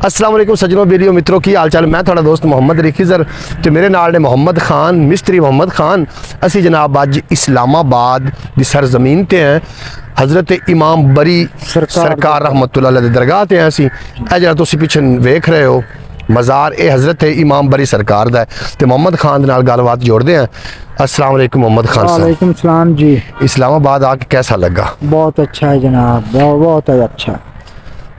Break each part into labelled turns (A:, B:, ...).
A: अस्सलाम वालेकुम सज्जनों वीडियो मित्रों की हाल चाल। मैं थोड़ा दोस्त मोहम्मद रिखीज़र तो मेरे नाल ने मोहम्मद खान मिस्त्री मोहम्मद खान। असी जनाब अज इस्लामाबाद की सरजमीन ते हैं हज़रत इमाम बरी सरकार रहमतुल्लाह अलैह दी दरगाह ते हैं। असी जरा तुसी पिछे वेख रहे हो मज़ार ये हज़रत इमाम बरी सरकार दा है तो मोहम्मद खान दे नाल गलबात जोड़ते हैं। अस्सलाम वालेकुम मोहम्मद खान साहब।
B: वालेकुम सलाम जी।
A: इस्लामाबाद आके कैसा लगा?
B: बहुत अच्छा है जनाब, बहुत अच्छा।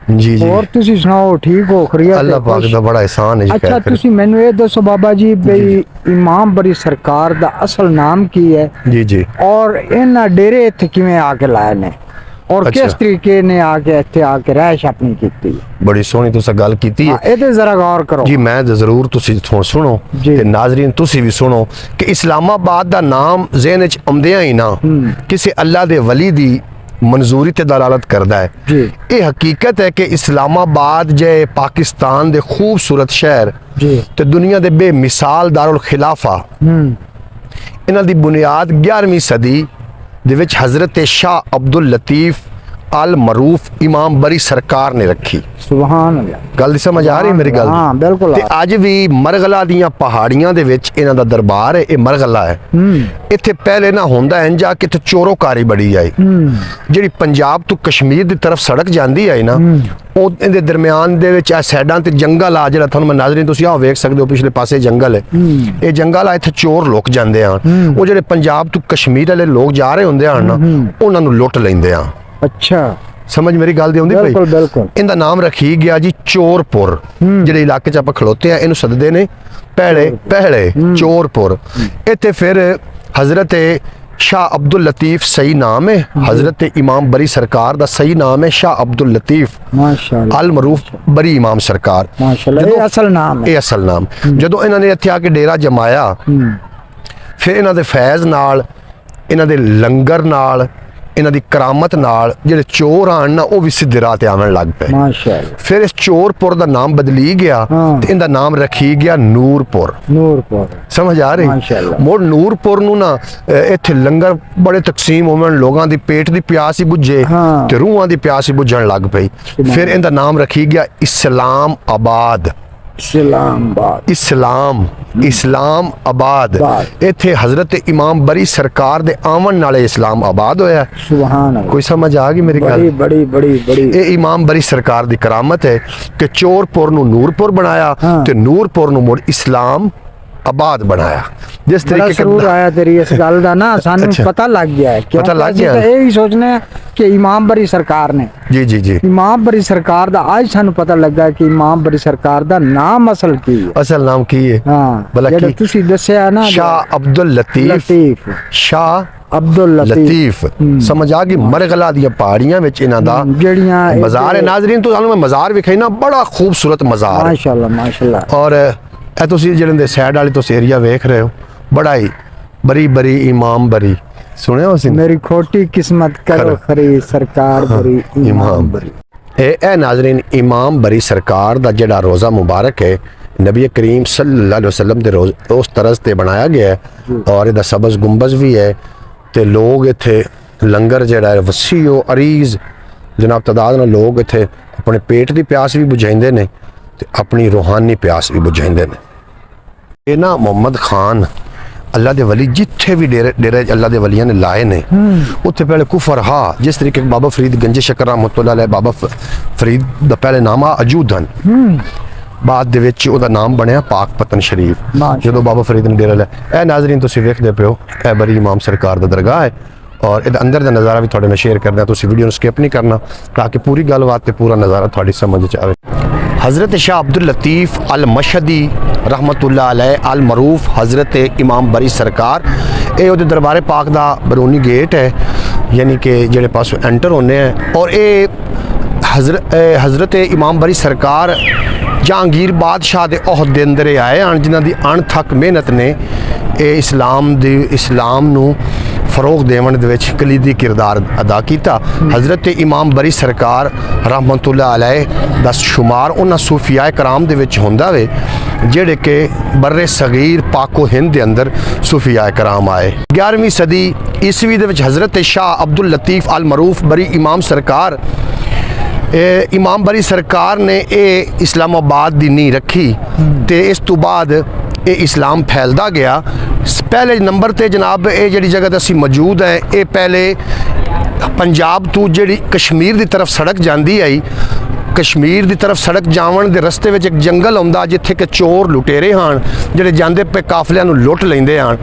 A: जी जी
B: और तुसी सुनाओ, ठीक हो? खैरियत?
A: अल्लाह पाक दा बड़ा एहसान है जी।
B: अच्छा तुसी मैनू ये दसो बाबा जी बई इमाम बरी सरकार दा असल नाम की है
A: जी जी
B: और इन्हां डेरे इत्थे किवें आके लाए ने और
A: अच्छा।
B: किस तरीके ने आके इत्थे आके रहश अपनी कीती?
A: बड़ी सोहनी तुसा गल कीती है।
B: ਇਹਦੇ जरा गौर करो
A: जी मैं तो जरूर तुसी सुनो
B: जी।
A: ते नाजरीन तुसी भी सुनो कि इस्लामाबाद दा नाम ज़हन च आउंदियां ही ना किसी अल्लाह दे वली दी मंजूरी ते दलालत करदा है।
B: जी
A: ये हकीकत है कि इस्लामाबाद जे पाकिस्तान दे खूबसूरत शहर
B: जी
A: ते दुनिया दे बेमिसाल दारुल खिलाफा इन्हां दी बुनियाद 11वीं सदी दे विच हज़रत शाह अब्दुल लतीफ़ अल मरूफ इमाम बरी सरकार ने रखी।
B: सुभान अल्लाह।
A: गल समझ आ रही मेरी गल?
B: हाँ बिल्कुल।
A: ते अज भी मरगला दियां पहाड़ियां दे विच इन्हां दा दरबार है। ये मरगला है। इत्थे पहले ना होंदा इंज आ कि इत्थे चोरोकारी बड़ी आई जिहड़ी पंजाब तो कश्मीर दी तरफ सड़क जांदी है ना ਉਹ ਇਹਦੇ ਦਰਮਿਆਨ ਦੇ ਵਿੱਚ ਆ ਸਾਈਡਾਂ ਤੇ ਜੰਗਲ ਆ ਜਿਹੜਾ ਤੁਹਾਨੂੰ ਮੈਂ ਨਾਜ਼ਰੀਨ ਤੁਸੀਂ ਆਹ ਵੇਖ ਸਕਦੇ ਹੋ ਪਿਛਲੇ ਪਾਸੇ ਜੰਗਲ ਹੈ। ਇਹ ਜੰਗਲ ਆ ਇੱਥੇ ਚੋਰ ਲੁਕ ਜਾਂਦੇ ਆ ਉਹ ਜਿਹੜੇ ਪੰਜਾਬ ਤੋਂ ਕਸ਼ਮੀਰ ਵਾਲੇ ਲੋਕ ਜਾ ਰਹੇ ਹੁੰਦੇ ਹਨ ਨਾ ਉਹਨਾਂ ਨੂੰ ਲੁੱਟ ਲੈਂਦੇ ਆ।
B: अच्छा
A: समझ मेरी गल दी आउंदी
B: बिल्कुल बिल्कुल।
A: इनका नाम रखी गया जी चोरपुर। ਜਿਹੜੇ इलाके च ਆਪਾਂ खलोते हैं ਇਹਨੂੰ सददे ने पहले चोरपुर। इत्थे फिर हज़रत शाह अब्दुल लतीफ़ सही नाम है। हज़रत इमाम बरी सरकार दा सही नाम है शाह अब्दुल लतीफ़
B: माशाअल्लाह
A: अल मरूफ बरी इमाम सरकार।
B: माशाअल्लाह ये असल नाम है।
A: ये असल नाम ਜਦੋਂ ਇਹਨਾਂ ਨੇ ਇੱਥੇ ਆ ਕੇ ਡੇਰਾ ਜਮਾਇਆ ਫਿਰ ਇਹਨਾਂ ਦੇ ਫੈਜ਼ ਨਾਲ ਇਹਨਾਂ ਦੇ ਲੰਗਰ ਨਾਲ इन्हां दी करामत नाल जिहड़े चोर आन ना वो भी सीधे राह ते आवन लग पे।
B: माशाअल्लाह।
A: फिर इस चोरपुर दा नाम बदली गया ते इनदा नाम रखी गया नूरपुर।
B: नूरपुर
A: समझ आ रही?
B: माशाअल्लाह।
A: मोड़ नूरपुर नू ना इत्थे लंगर बड़े तकसीम होवन लोगां दी पेट दी प्यास ही बुझे ते रूहां दी प्यास ही बुझण लग पई। फिर इनदा नाम रखी गया इस्लाम आबाद। इस्लाम आबाद इत्थे हज़रत इमाम बरी सरकार दे आवन नाले इस्लाम आबाद होया।
B: सुभान अल्लाह।
A: कोई समझ आ गई मेरी गल?
B: बड़ी
A: ये इमाम बरी सरकार दी करामत है कि चोरपुर नू नूरपुर बनाया ते नूरपुर नू मुड़ इस्लाम आबाद बनाया। जिस तरीके
B: जरूर आया तेरी इस गल दा ना सानू पता लग गया है।
A: पता लग गया
B: है। यही सोचने कि इमाम बरी सरकार ने
A: जी
B: इमाम बरी सरकार दा आज सानू पता लगा कि इमाम बरी सरकार दा नाम असल की है।
A: असल नाम की है
B: हां जेड़ा तुसी दसया ना
A: शाह अब्दुल लतीफ शाह अब्दुल लतीफ। समझ आ गई? मरगला दी पहाड़ियां विच इन्हां दा
B: जेड़ियां
A: मज़ार है। नाज़रीन तो सानू मैं मज़ार विखाई ना बड़ा खूबसूरत मज़ार
B: माशाअल्लाह।
A: और ਇਹ ਤੁਸੀਂ ਜਿਹੜੇ ਸਾਈਡ ਵਾਲੀ ਤੁਸੀਂ ਏਰੀਆ ਵੇਖ ਰਹੇ ਹੋ बड़ा ही बरी इमाम बरी सुने हो?
B: मेरी खोटी किस्मत करो खरी सरकार बरी इमाम बरी।
A: ए नाज़रीन इमाम बरी सरकार दा जेड़ा रोज़ा मुबारक है नबी करीम सल्लल्लाहु अलैहि वसल्लम दे रोज़ उस तरह से बनाया गया है और इहदा सब्ज़ गुंबज भी है ते लोग इत्थे लंगर जेड़ा है वसीओ अरीज़ जनाब तादाद नाल लोग इत्थे अपने पेट दी प्यास भी बुझाइंदे ने ते अपनी रूहानी प्यास भी बुझाइंदे ने। ये ना मोहम्मद खान अल्लाह दे वली जिथे भी डेरे अल्लाह दे वलियां ने लाए ने उत्थे पहले कुफर हा। जिस तरीके बाबा फरीद गंजे शकर रहमतुल्लाह अलैह बाबा फरीद दा पहले नाम आ अजूदन बाद दे विच ओदा नाम बनया पाक पतन शरीफ जदों बाबा फरीद ने डेरा लाया। ए नाज़रीन तुसीं वेखदे पियो ए बरी इमाम सरकार दा दरगाह है और इहदा अंदर दा नज़ारा भी तुहाडे नाल शेयर करना। तुसीं वीडियो नूं स्किप नहीं करना ताकि पूरी गलबात ते पूरा नज़ारा तुहाडी समझ च आवे। हज़रत शाह अब्दुल लतीफ़ अल मशदी रहमतुल्लाह अलैह अल मरूफ हज़रत इमाम बरी सरकार ये उहदे दरबारे पाक दा बरूनी गेट है यानी कि जेड़े पासों एंटर होने हैं और ये हज़रत इमाम बरी सरकार जहांगीर बादशाह दे ओहद दे अंदर आए हैं जिन्हां दी अणथक मेहनत ने इस्लाम नू फरोग देवन दे विच कलीदी किरदार अदा किया। हज़रत इमाम बरी सरकार रहमतुल्लाह अलैह दा शुमार उन्हां सूफिया कराम दे विच हुंदा वे जेड़े के बर्रे सगीर पाको हिंद दे अंदर सूफिया कराम आए। 11वीं सदी ईस्वी दे विच हज़रत शाह अब्दुल लतीफ़ अल मरूफ बरी इमाम सरकार ਇਮਾਮ ਬਰੀ ਸਰਕਾਰ ਨੇ ਇਹ ਇਸਲਾਮਾਬਾਦ ਦੀ ਨੀਂਹ ਰੱਖੀ ਤੇ ਇਸ ਤੋਂ ਬਾਅਦ ਇਹ ਇਸਲਾਮ ਫੈਲਦਾ ਗਿਆ। ਪਹਿਲੇ ਨੰਬਰ ਤੇ ਜਨਾਬ ਇਹ ਜਿਹੜੀ ਜਗ੍ਹਾ ਤੇ ਅਸੀਂ ਮੌਜੂਦ ਹੈ ਇਹ ਪਹਿਲੇ ਪੰਜਾਬ ਤੋਂ ਜਿਹੜੀ ਕਸ਼ਮੀਰ ਦੀ ਤਰਫ ਸੜਕ ਜਾਂਦੀ ਆਈ, ਕਸ਼ਮੀਰ ਦੀ ਤਰਫ ਸੜਕ ਜਾਵਣ ਦੇ ਰਸਤੇ ਵਿੱਚ ਇੱਕ ਜੰਗਲ ਆਉਂਦਾ ਜਿੱਥੇ ਕਿ ਚੋਰ ਲੁਟੇਰੇ ਹਨ ਜਿਹੜੇ ਜਾਂਦੇ ਪਏ ਕਾਫਲਿਆਂ ਨੂੰ ਲੁੱਟ ਲੈਂਦੇ ਹਨ।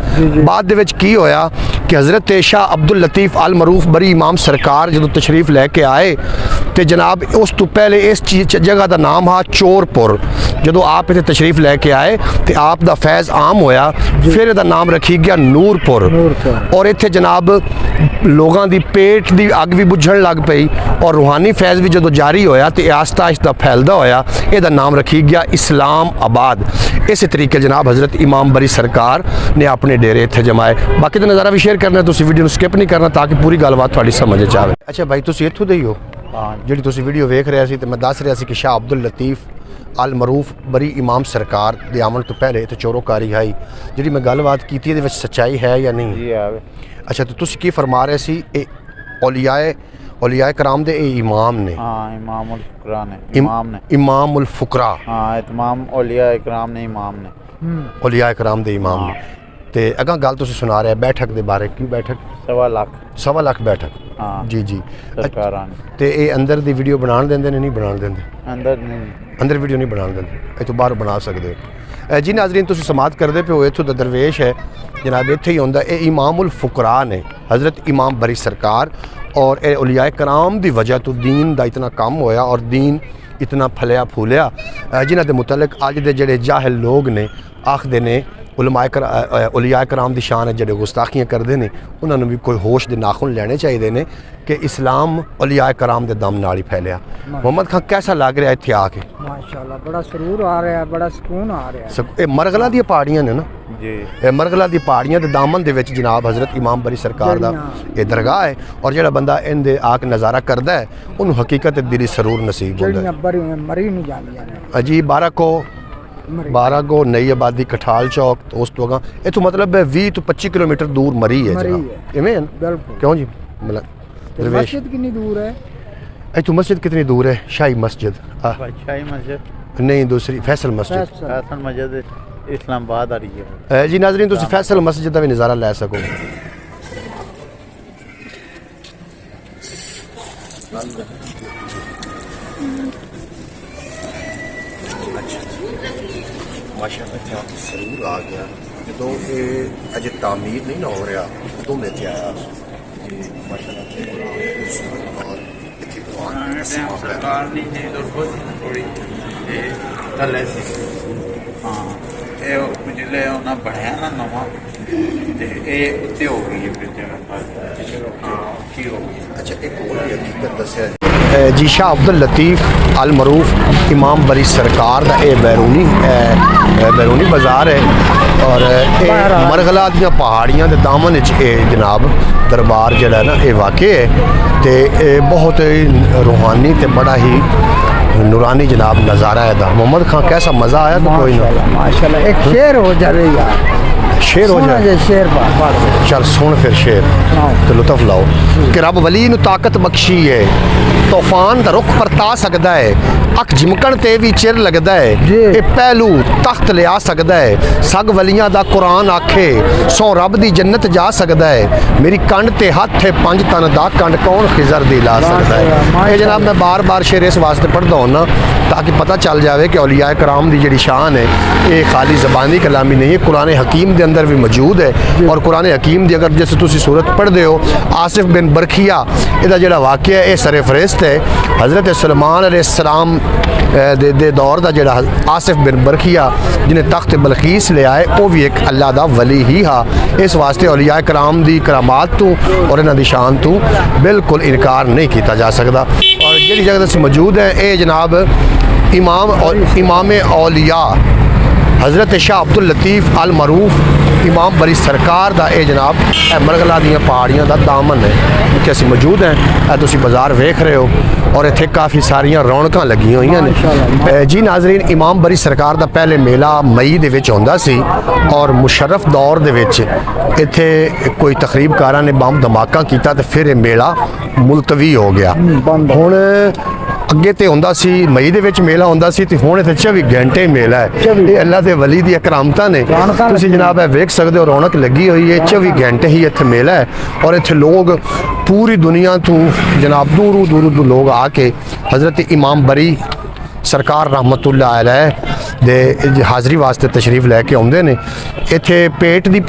A: ਬਾਅਦ ਦੇ ਵਿੱਚ ਕੀ ਹੋਇਆ ਕਿ ਹਜ਼ਰਤ ਸ਼ਾਹ ਅਬਦੁਲ ਲਤੀਫ ਅਲ ਮਰੂਫ ਬਰੀ ਇਮਾਮ ਸਰਕਾਰ ਜਦੋਂ ਤਸ਼ਰੀਫ ਲੈ ਕੇ ਆਏ ਤੇ ਜਨਾਬ ਉਸ ਤੋਂ ਪਹਿਲੇ ਇਸ ਜਗ੍ਹਾ ਦਾ ਨਾਮ ਆ ਚੋਰਪੁਰ। ਜਦੋਂ ਆਪ ਇੱਥੇ ਤਸ਼ਰੀਫ ਲੈ ਕੇ ਆਏ ਤੇ ਆਪ ਦਾ ਫੈਜ਼ ਆਮ ਹੋਇਆ, ਫਿਰ ਇਹਦਾ ਨਾਮ ਰੱਖੀ ਗਿਆ ਨੂਰਪੁਰ। ਔਰ ਇੱਥੇ ਜਨਾਬ ਲੋਕਾਂ ਦੀ ਪੇਟ ਦੀ ਅੱਗ ਵੀ ਬੁਝਣ ਲੱਗ ਪਈ ਔਰ ਰੂਹਾਨੀ ਫੈਜ਼ ਵੀ ਜਦੋਂ ਜਾਰੀ ਹੋਇਆ ਤੇ ਆਸਤਾ ਆਸਤਾ ਫੈਲਦਾ ਹੋਇਆ ਇਹਦਾ ਨਾਮ ਰੱਖੀ ਗਿਆ ਇਸਲਾਮ ਆਬਾਦ। ਇਸੇ ਤਰੀਕੇ ਜਨਾਬ ਹਜ਼ਰਤ ਇਮਾਮ ਬਰੀ ਸਰਕਾਰ ਨੇ ਆਪਣੇ ਡੇਰੇ ਇੱਥੇ ਜਮਾਏ। ਬਾਕੀ ਦਾ ਨਜ਼ਾਰਾ ਵੀ ਸ਼ੇਅਰ ਕਰਨਾ, ਤੁਸੀਂ ਵੀਡੀਓ ਨੂੰ ਸਕਿਪ ਨਹੀਂ ਕਰਨਾ ਤਾਂ ਕਿ ਪੂਰੀ ਗੱਲਬਾਤ ਤੁਹਾਡੀ ਸਮਝ ਚ ਆਵੇ। ਅੱਛਾ ਭਾਈ ਤੁਸੀਂ ਇੱਥੋਂ ਦੇ ਹੀ ਹੋ? ਜਿਹੜੀ ਤੁਸੀਂ ਵੀਡੀਓ ਵੇਖ ਰਿਹਾ ਸੀ ਤੇ ਮੈਂ ਦੱਸ ਰਿਹਾ ਸੀ ਕਿ ਸ਼ਾਹ ਅਬਦੁਲ ਲਤੀਫ ਅਲ ਮਰੂਫ ਬਰੀ ਇਮਾਮ ਸਰਕਾਰ ਦੇ ਆਉਣ ਤੋਂ ਪਹਿਲੇ ਇੱਥੇ ਚੋਰੋਕਾਰੀ ਆਈ। ਜਿਹੜੀ ਮੈਂ ਗੱਲਬਾਤ ਕੀਤੀ ਇਹਦੇ ਵਿੱਚ ਸੱਚਾਈ ਹੈ ਜਾਂ ਨਹੀਂ?
C: ਜੀ ਆਵੇ।
A: ਅੱਛਾ ਤੇ ਤੁਸੀਂ ਕੀ ਫਰਮਾ ਰਹੇ ਸੀ ਇਹ औलियाए कराम दे इमाम ने?
C: हाँ, इमामुल फुकरा ने, इमाम ने,
A: इमामुल फुकरा।
C: हाँ, तमाम औलियाए कराम ने, इमाम ने,
A: औलियाए कराम दे इमाम ने। ते अगर गल तुसी सुना रहे बैठक दे बारे की बैठक? 1.25 लाख बैठक।
C: हाँ
A: जी जी।
C: सरकारां ने
A: ते ये अंदर दी वीडियो बनाण देंदे ने? नहीं बनाण देंदे?
C: अंदर नहीं,
A: अंदर वीडियो नहीं बनाण देंदे, ये तो बाहर बना सकदे हो। जी नाज़रीन तुसी समात करदे पे हो, इत्थों दा दरवेश है जनाब इत्थे ही हुंदा। ये इमामुल फुकरा ने हज़रत इमाम बरी सरकार और ये औलियाए कराम दी वजह तो दीन दा इतना काम होया और दीन इतना फलिया फूलिया जिन्हां दे मुतलक अज दे जेड़े जाहिल लोग ने आखदे ने औलियाए कराम दी शान है जेड़े गुस्ताखियां करदे ने उन्हां नूं भी कोई होश दे नाखुन लेने चाहिए ने कि इस्लाम औलियाए कराम दे दम नाल ही फैलिया। मोहम्मद खान कैसा लग रहा है इत्थे आके?
B: माशाल्लाह बड़ा सुरूर आ रहा है, बड़ा सुकून आ रहा है।
A: मरगला दी पहाड़ियां ने ना
C: जी,
A: मरगला दी पहाड़ियां दे दामन दे विच जनाब हज़रत इमाम बरी सरकार दा ये दरगाह है और जेड़ा बंदा इनदे आके नज़ारा करदा है उन्होंने हकीकत दिली सरूर नसीब होंदा है।
B: मरी नहीं जांदियां ने
A: अजीब 12 को नई आबादी कठाल चौक तो उस तो अगा इतों मतलब 20 तो 25 किलोमीटर दूर मरी है जनाब। इवें
B: बिल्कुल।
A: क्यों जी? मतलब
B: मस्जिद कितनी दूर है?
A: इतों मस्जिद कितनी दूर है? शाही मस्जिद
C: शाही मस्जिद
A: नहीं, दूसरी फैसल मस्जिद।
C: फैसल मस्जिद इस्लामाबाद आ रही है।
A: जी नाज़रीन तुसी फैसल मस्जिद का भी नज़ारा ले सको। माशाअल्लाह जरूर आ गया जो ये अजे तामीर नहीं ना हो रहा तो मैं इत्थे आया माशाअल्लाह और
C: सरकार नहीं है थोड़ी थले सी। हाँ, ये जिले उन्हें बढ़ाया ना नवा ते ये उत्ते हो गई है फिर जगह पर। हाँ, की हो गई।
A: अच्छा एक और हकीकत दस्या जी शाह अब्दुल लतीफ अल मरूफ इमाम बरी सरकार का ये बैरूनी बाजार है और मरगला दी पहाड़ियां के दामन जनाब दरबार जड़ा ना ये वाक़े है तो बहुत रूहानी तो बड़ा ही नूरानी जनाब नज़ारा है। मोहम्मद खान कैसा मज़ा आया? तो कोई ना
B: माशाल्लाह एक शेर हो जाए यार,
A: शेर हो जाए।
B: शेर
A: चल सुन फिर शेर तो लुत्फ लाओ कि रब वली नूं ताकत बख्शी है तूफान दा रुख परता सकदा है अख झिमकण ते भी चिर लगदा है ये पहलू तख्त लिया सकदा है सग वलियां दा कुरान आखे सौ रब दी जन्नत जा सकदा है मेरी कंड ते हथ है 5 तन दा कंड कौन खिजर दी ला सकदा है। ये जनाब मैं बार बार शेर इस वास्ते पढ़दा हूं ताकि पता चल जाए कि औलियाए कराम दी जिहड़ी शान है ये खाली ज़बानी कलामी नहीं है, कुरान हकीम के अंदर भी मौजूद है। और कुरान हकीम की अगर जैसे तुसी सूरत पढ़ते हो आसिफ बिन बरखिया इहदा जिहड़ा वाक़या है ये सरे फरिश्त है हज़रत सुलेमान अलैहिस्सलाम दे दौर का जिहड़ा आसिफ बिन बरखिया जिन्हें तख्त बलखीस ले आए वो भी एक अल्लाह दा वली ही हा। इस वास्ते औलियाए कराम दी करामात तो और इन्हां दी शान तो बिल्कुल इनकार नहीं किया जा सकता। और जिहड़ी जगह असीं मौजूद है ये जनाब इमाम औलिया हज़रत शाह अब्दुल लतीफ अल मरूफ इमाम बरी सरकार का ये जनाब मरगला दी पहाड़ियां का दामन है जिथे असीं मौजूद हैं। तुसीं बाज़ार वेख रहे हो और इत्थे काफ़ी सारियां रौनकां लगी हुई ने। जी नाज़रीन इमाम बरी सरकार का पहले मेला मई दे विच होंदा सी और मुशर्रफ दौर दे विच इत्थे कोई तकरीबकारां ने बम धमाका कीता ते फिर ये मेला मुलतवी हो गया। हुण ਅੱਗੇ ਤੇ ਹੁੰਦਾ ਸੀ ਮਈ ਦੇ ਵਿੱਚ ਮੇਲਾ ਹੁੰਦਾ ਸੀ ਤੇ ਹੁਣ ਇੱਥੇ 24 ਘੰਟੇ ਮੇਲਾ ਹੈ।
B: 24
A: ਇਹ ਅੱਲਾ ਦੇ ਵਲੀ ਦੀਆਂ ਕਰਾਮਤਾਂ ਨੇ।
B: ਰੌਣਕਾਂ
A: ਤੁਸੀਂ ਜਨਾਬ ਇਹ ਵੇਖ ਸਕਦੇ ਹੋ, ਰੌਣਕ ਲੱਗੀ ਹੋਈ ਹੈ। 24 ਘੰਟੇ ਹੀ ਇੱਥੇ ਮੇਲਾ ਹੈ ਔਰ ਇੱਥੇ ਲੋਕ ਪੂਰੀ ਦੁਨੀਆ ਤੋਂ ਜਨਾਬ ਦੂਰੋਂ ਦੂਰੋਂ ਲੋਕ ਆ ਕੇ ਹਜ਼ਰਤ ਇਮਾਮ ਬਰੀ ਸਰਕਾਰ ਰਹਿਮਤੁल्लाह अलैह ਦੇ ਹਾਜ਼ਰੀ ਵਾਸਤੇ ਤਸ਼ਰੀਫ ਲੈ ਕੇ ਆਉਂਦੇ ਨੇ। ਇੱਥੇ ਪੇਟ ਦੀ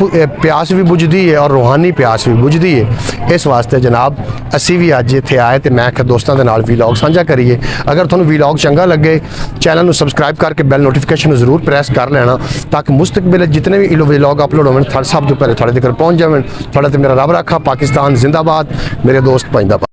A: ਪਿਆਸ ਵੀ ਬੁਝਦੀ ਹੈ ਔਰ ਰੂਹਾਨੀ ਪਿਆਸ ਵੀ ਬੁਝਦੀ ਹੈ। ਇਸ ਵਾਸਤੇ ਜਨਾਬ ਅਸੀਂ ਵੀ ਅੱਜ ਇੱਥੇ ਆਏ ਤੇ ਮੈਂ ਕਿ ਦੋਸਤਾਂ ਦੇ ਨਾਲ ਵੀਲੌਗ ਸਾਂਝਾ ਕਰੀਏ। ਅਗਰ ਤੁਹਾਨੂੰ ਵੀਲੌਗ ਚੰਗਾ ਲੱਗੇ ਚੈਨਲ ਨੂੰ ਸਬਸਕ੍ਰਾਈਬ ਕਰਕੇ ਬੈਲ ਨੋਟੀਫਿਕੇਸ਼ਨ ਨੂੰ ਜ਼ਰੂਰ ਪ੍ਰੈਸ ਕਰ ਲੈਣਾ ਤਾਂ ਕਿ ਮੁਸਤਕਬਲ ਜਿਤਨੇ ਵੀ ਵੀਲੌਗ ਅਪਲੋਡ ਹੋਣ ਤੁਹਾਡੇ ਸਭ ਤੋਂ ਪਹਿਲੇ ਤੁਹਾਡੇ ਤੱਕ ਪਹੁੰਚ ਜਾਵਣ। ਤੁਹਾਡਾ ਤੇ ਮੇਰਾ ਰੱਬ ਰੱਖਾ। ਪਾਕਿਸਤਾਨ ਜ਼ਿੰਦਾਬਾਦ। ਮੇਰੇ ਦੋਸਤ ਭਾਈਂਦਾ